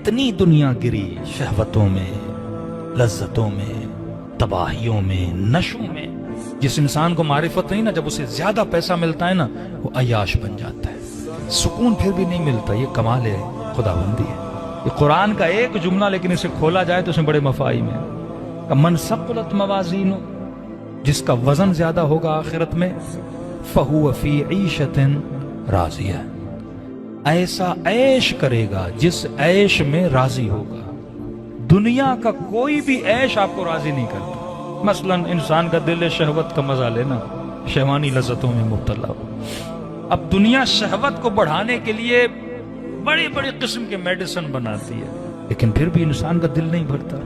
اتنی دنیا گری شہوتوں میں، لذتوں میں، تباہیوں میں، نشوں میں. جس انسان کو معرفت نہیں نا، جب اسے زیادہ پیسہ ملتا ہے نا وہ عیاش بن جاتا ہے. سکون پھر بھی نہیں ملتا. یہ کمال ہے خداوندی ہے. یہ قرآن کا ایک جملہ لیکن اسے کھولا جائے تو اس میں بڑے مفاہیم ہیں. من ثقلت موازینہ، جس کا وزن زیادہ ہوگا آخرت میں، فہو فی عیشۃ راضیہ، ایسا عیش کرے گا جس عیش میں راضی ہوگا. دنیا کا کوئی بھی عیش آپ کو راضی نہیں کرتا. مثلا انسان کا دل شہوت کا مزہ لینا، شہوانی لذتوں میں مبتلا ہو. اب دنیا شہوت کو بڑھانے کے لیے بڑی بڑی قسم کے میڈیسن بناتی ہے، لیکن پھر بھی انسان کا دل نہیں بھرتا.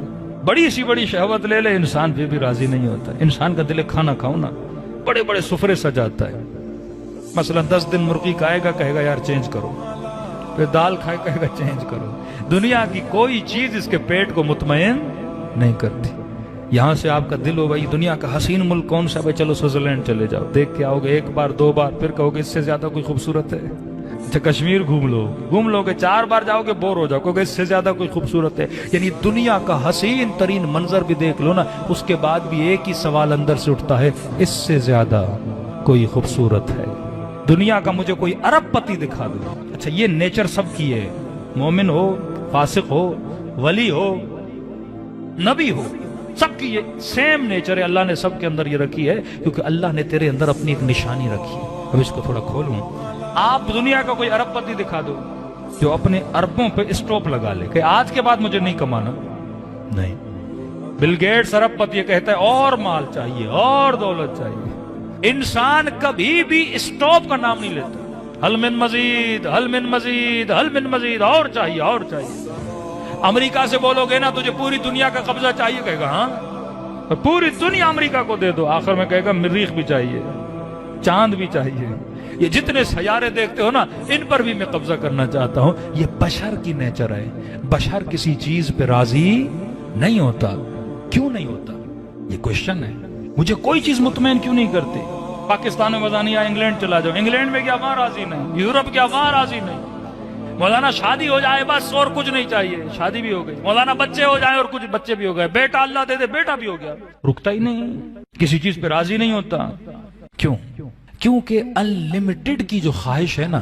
بڑی سی بڑی شہوت لے لے، انسان پھر بھی راضی نہیں ہوتا. انسان کا دل کھانا کھاؤ نا، بڑے بڑے سفرے سجاتا ہے. مثلا 10 دن مرغی کھائے گا، کہے گا یار چینج کرو. پھر دال کھائے، کہے گا چینج کرو. دنیا کی کوئی چیز اس کے پیٹ کو مطمئن نہیں کرتی. یہاں سے آپ کا دل ہو بھائی دنیا کا حسین ملک کون سا؟ بھائی چلو سوئٹزرلینڈ چلے جاؤ، دیکھ کے آؤ گے 1 بار 2 بار، پھر کہو گے اس سے زیادہ کوئی خوبصورت ہے. اچھا کشمیر گھوم لو گے 4 بار جاؤ گے بور ہو جاؤ، کہو گے اس سے زیادہ کوئی خوبصورت ہے. یعنی دنیا کا حسین ترین منظر بھی دیکھ لو نا، اس کے بعد بھی ایک ہی سوال اندر سے اٹھتا ہے، اس سے زیادہ کوئی خوبصورت ہے؟ دنیا کا مجھے کوئی ارب پتی دکھا دو. اچھا یہ نیچر سب کی ہے، مومن ہو، فاسق ہو، ولی ہو، نبی ہو، سب کی یہ سیم نیچر ہے. اللہ نے سب کے اندر یہ رکھی ہے، کیونکہ اللہ نے تیرے اندر اپنی ایک نشانی رکھی ہے. اب اس کو تھوڑا کھولوں. آپ دنیا کا کوئی ارب پتی دکھا دو جو اپنے اربوں پہ اسٹاپ لگا لے کہ آج کے بعد مجھے نہیں کمانا. نہیں. بل گیٹس ارب پتی یہ کہتا ہے اور مال چاہیے اور دولت چاہیے. انسان کبھی بھی اسٹاپ کا نام نہیں لیتا. حل من مزید، حل من مزید، حل من مزید، اور چاہیے اور چاہیے. امریکہ سے بولو گے نا تجھے پوری دنیا کا قبضہ چاہیے، کہے گا ہاں پوری دنیا امریکہ کو دے دو. آخر میں کہے گا مریخ بھی چاہیے، چاند بھی چاہیے. یہ جتنے سیارے دیکھتے ہو نا ان پر بھی میں قبضہ کرنا چاہتا ہوں. یہ بشر کی نیچر ہے. بشر کسی چیز پہ راضی نہیں ہوتا. کیوں نہیں ہوتا؟ یہ کوشچن ہے. مجھے کوئی چیز مطمئن کیوں نہیں کرتی؟ پاکستان میں مزہ نہیں آیا انگلینڈ چلا جاؤ، انگلینڈ میں کیا وہاں راضی نہیں، یورپ کیا وہاں راضی نہیں. مولانا شادی ہو جائے بس اور کچھ نہیں چاہیے، شادی بھی ہو گئی. مولانا بچے ہو جائیں اور کچھ بچے بھی ہو گئے. بیٹا اللہ دے دے، بیٹا بھی ہو گیا. رکتا ہی نہیں، کسی چیز پہ راضی نہیں ہوتا. کیوں؟ کیونکہ انلمیٹڈ کی جو خواہش ہے نا،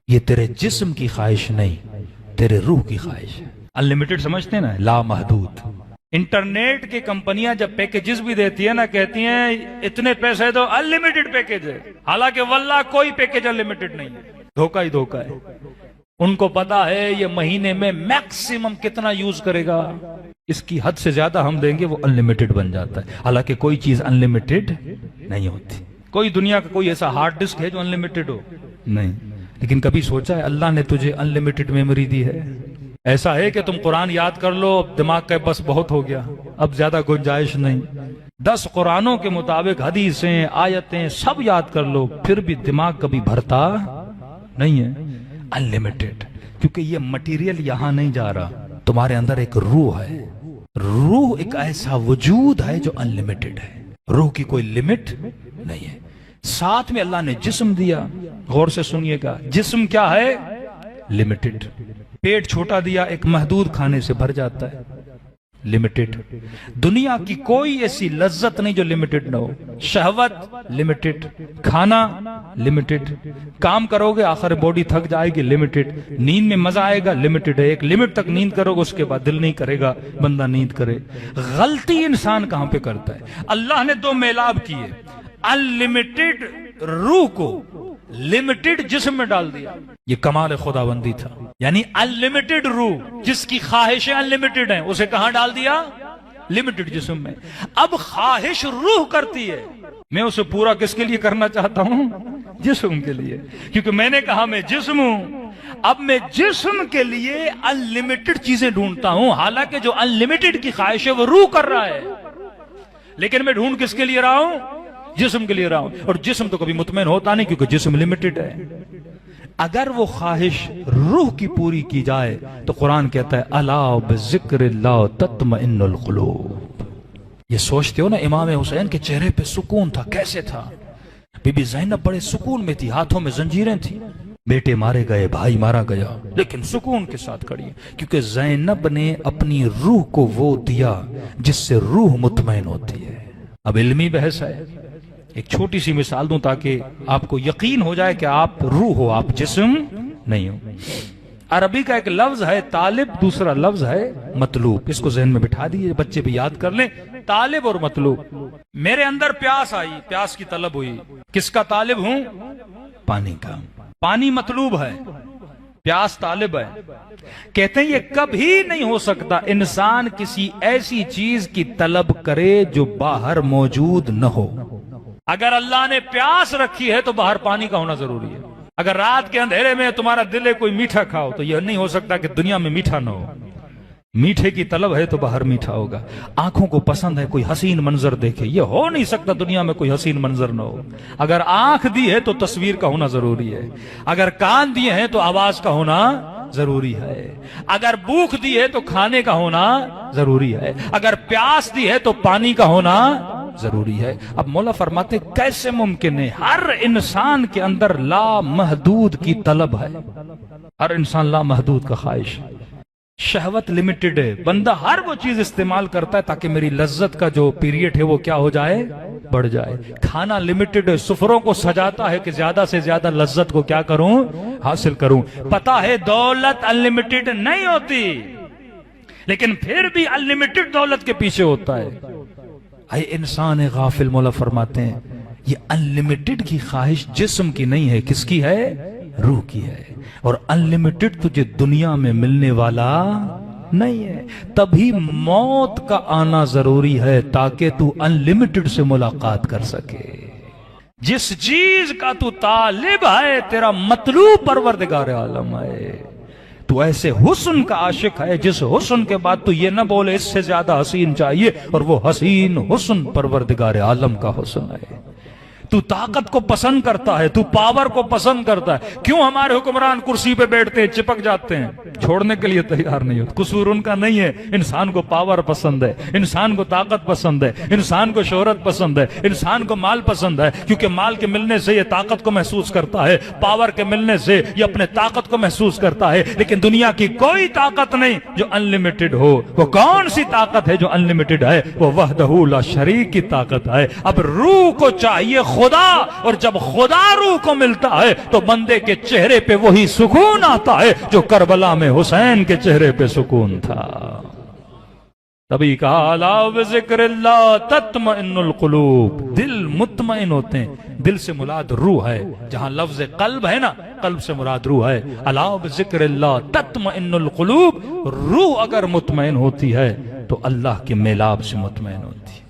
یہ تیرے جسم کی خواہش نہیں، تیرے روح کی خواہش ہے. انلمیٹڈ سمجھتے ہیں نا، لا محدود. انٹرنیٹ کی کمپنیاں جب پیکیجز بھی دیتی ہیں نا، کہتی ہیں اتنے پیسے دو، انلمیٹڈ پیکیج ہے. حالانکہ واللہ کوئی پیکیج انلمیٹڈ نہیں ہے. دھوکہ ہی دھوکہ ہے. ان کو پتا ہے یہ مہینے میں میکسیمم کتنا یوز کرے گا، اس کی حد سے زیادہ ہم دیں گے وہ انلمیٹڈ بن جاتا ہے. حالانکہ کوئی چیز انلمیٹڈ نہیں ہوتی. کوئی دنیا کا کوئی ایسا ہارڈ ڈسک ہے جو انلمیٹڈ ہو؟ نہیں. لیکن کبھی سوچا ہے اللہ نے تجھے انلمیٹڈ میموری دی ہے؟ ایسا ہے کہ تم قرآن یاد کر لو دماغ کا بس بہت ہو گیا، اب زیادہ گنجائش نہیں. 10 قرآنوں کے مطابق حدیثیں آیتیں سب یاد کر لو، پھر بھی دماغ کبھی بھرتا نہیں ہے. انلمیٹڈ، کیونکہ یہ مٹیریل یہاں نہیں جا رہا. تمہارے اندر ایک روح ہے. روح ایک ایسا وجود ہے جو انلمیٹڈ ہے. روح کی کوئی لمٹ نہیں ہے. ساتھ میں اللہ نے جسم دیا. غور سے سنیے گا، جسم کیا ہے؟ لمیٹڈ. پیٹ چھوٹا دیا، ایک محدود کھانے سے بھر جاتا ہے. لمیٹڈ. دنیا کی کوئی ایسی لذت نہیں جو لمیٹڈ نہ ہو. شہوت لمیٹڈ، کھانا لمیٹڈ، کام کرو گے آخر باڈی تھک جائے گی لمیٹڈ، نیند میں مزہ آئے گا لمیٹڈ ہے. ایک لمٹ تک نیند کرو گے اس کے بعد دل نہیں کرے گا بندہ نیند کرے. غلطی انسان کہاں پہ کرتا ہے؟ اللہ نے 2 میلاب کیے. انلمیٹڈ روح کو لمیٹڈ جسم میں ڈال دیا. یہ کمال خداوندی تھا. یعنی انلمیٹڈ روح جس کی خواہشیں انلمیٹڈ ہیں، اسے کہاں ڈال دیا؟ لمیٹڈ جسم میں. اب خواہش روح کرتی ہے، میں اسے پورا کس کے لیے کرنا چاہتا ہوں؟ جسم کے لیے. کیونکہ میں نے کہا میں جسم ہوں، اب میں جسم کے لیے انلمیٹڈ چیزیں ڈھونڈتا ہوں. حالانکہ جو انلمیٹڈ کی خواہش ہے وہ روح کر رہا ہے، لیکن میں ڈھونڈ کس کے لیے رہا ہوں؟ جسم کے لیے رہا ہوں. اور جسم تو کبھی مطمئن ہوتا نہیں کیونکہ جسم لمیٹڈ ہے. اگر وہ خواہش روح کی پوری کی جائے تو قرآن کہتا ہے الا بذکر اللہ تطمئن القلوب. یہ سوچتے ہو نا امام حسین کے چہرے پہ سکون تھا، کیسے تھا؟ بی بی زینب بڑے سکون میں تھی، ہاتھوں میں زنجیریں تھیں. بیٹے مارے گئے، بھائی مارا گیا، لیکن سکون کے ساتھ کھڑی ہے، کیونکہ زینب نے اپنی روح کو وہ دیا جس سے روح مطمئن ہوتی ہے۔ اب علمی بحث ہے، ایک چھوٹی سی مثال دوں تاکہ آپ کو یقین ہو جائے کہ آپ روح ہو، آپ جسم نہیں ہو۔ عربی کا ایک لفظ ہے طالب، دوسرا لفظ ہے مطلوب، اس کو ذہن میں بٹھا دیجئے، بچے بھی یاد کر لیں، طالب اور مطلوب۔ میرے اندر پیاس آئی، پیاس کی طلب ہوئی، کس کا طالب ہوں؟ پانی کا۔ پانی مطلوب ہے، پیاس طالب ہے۔ کہتے ہیں یہ کبھی نہیں ہو سکتا انسان کسی ایسی چیز کی طلب کرے جو باہر موجود نہ ہو۔ اگر اللہ نے پیاس رکھی ہے تو باہر پانی کا ہونا ضروری ہے۔ اگر رات کے اندھیرے میں تمہارا دل ہے کوئی میٹھا کھاؤ، تو یہ نہیں ہو سکتا کہ دنیا میں میٹھا نہ ہو۔ میٹھے کی طلب ہے تو باہر میٹھا ہوگا۔ آنکھوں کو پسند ہے کوئی حسین منظر دیکھے، یہ ہو نہیں سکتا دنیا میں کوئی حسین منظر نہ ہو۔ اگر آنکھ دی ہے تو تصویر کا ہونا ضروری ہے، اگر کان دیے ہیں تو آواز کا ہونا ضروری ہے، اگر بھوک دی ہے تو کھانے کا ہونا ضروری ہے، اگر پیاس دی ہے تو پانی کا ہونا ضروری ہے۔ اب مولا فرماتے کیسے ممکن ہے؟ ہر انسان کے اندر لامحدود کی طلب ہے، ہر انسان لامحدود کا خواہش ہے۔ شہوت لمیٹڈ ہے، بندہ ہر وہ چیز استعمال کرتا ہے تاکہ میری لذت کا جو پیریڈ ہے وہ کیا ہو جائے؟ بڑھ جائے۔ کھانا لمیٹڈ ہے، سفروں کو سجاتا ہے کہ زیادہ سے زیادہ لذت کو کیا کروں؟ حاصل کروں۔ پتا ہے دولت انلمیٹڈ نہیں ہوتی، لیکن پھر بھی انلمیٹڈ دولت کے پیچھے ہوتا ہے۔ اے انسان غافل، مولا فرماتے ہیں یہ انلمیٹڈ کی خواہش جسم کی نہیں ہے، کس کی ہے؟ روح کی ہے۔ اور انلمیٹڈ تجھے دنیا میں ملنے والا نہیں ہے، تبھی موت کا آنا ضروری ہے تاکہ تو انلمیٹڈ سے ملاقات کر سکے۔ جس چیز کا تو طالب ہے تیرا مطلوب پروردگار عالم ہے۔ تو ایسے حسن کا عاشق ہے جس حسن کے بعد تو یہ نہ بولے اس سے زیادہ حسین چاہیے، اور وہ حسین حسن پروردگار عالم کا حسن ہے۔ تو طاقت کو پسند کرتا ہے، تو پاور کو پسند کرتا ہے۔ کیوں ہمارے حکمران کرسی پہ بیٹھتے ہیں، چپک جاتے ہیں، چھوڑنے کے لیے تیار نہیں ہوتے؟ قصور ان کا نہیں ہے، انسان کو پاور پسند ہے، انسان کو طاقت پسند ہے، انسان کو شہرت پسند ہے، انسان کو مال پسند ہے، کیونکہ مال کے ملنے سے یہ طاقت کو محسوس کرتا ہے، پاور کے ملنے سے یہ اپنے طاقت کو محسوس کرتا ہے۔ لیکن دنیا کی کوئی طاقت نہیں جو انلمیٹڈ ہو۔ وہ کون سی طاقت ہے جو انلمیٹڈ ہے؟ وہ وحدہ لا شریک کی طاقت ہے۔ اب روح کو چاہیے خدا، اور جب خدا روح کو ملتا ہے تو بندے کے چہرے پہ وہی سکون آتا ہے جو کربلا میں حسین کے چہرے پہ سکون تھا۔ تبھی کہا الا بذکر اللہ تطمئن القلوب، دل مطمئن ہوتے ہیں۔ دل سے مراد روح ہے، جہاں لفظ قلب ہے نا، قلب سے مراد روح ہے۔ الا بذکر اللہ تطمئن القلوب، روح اگر مطمئن ہوتی ہے تو اللہ کے میلاب سے مطمئن ہوتی ہے۔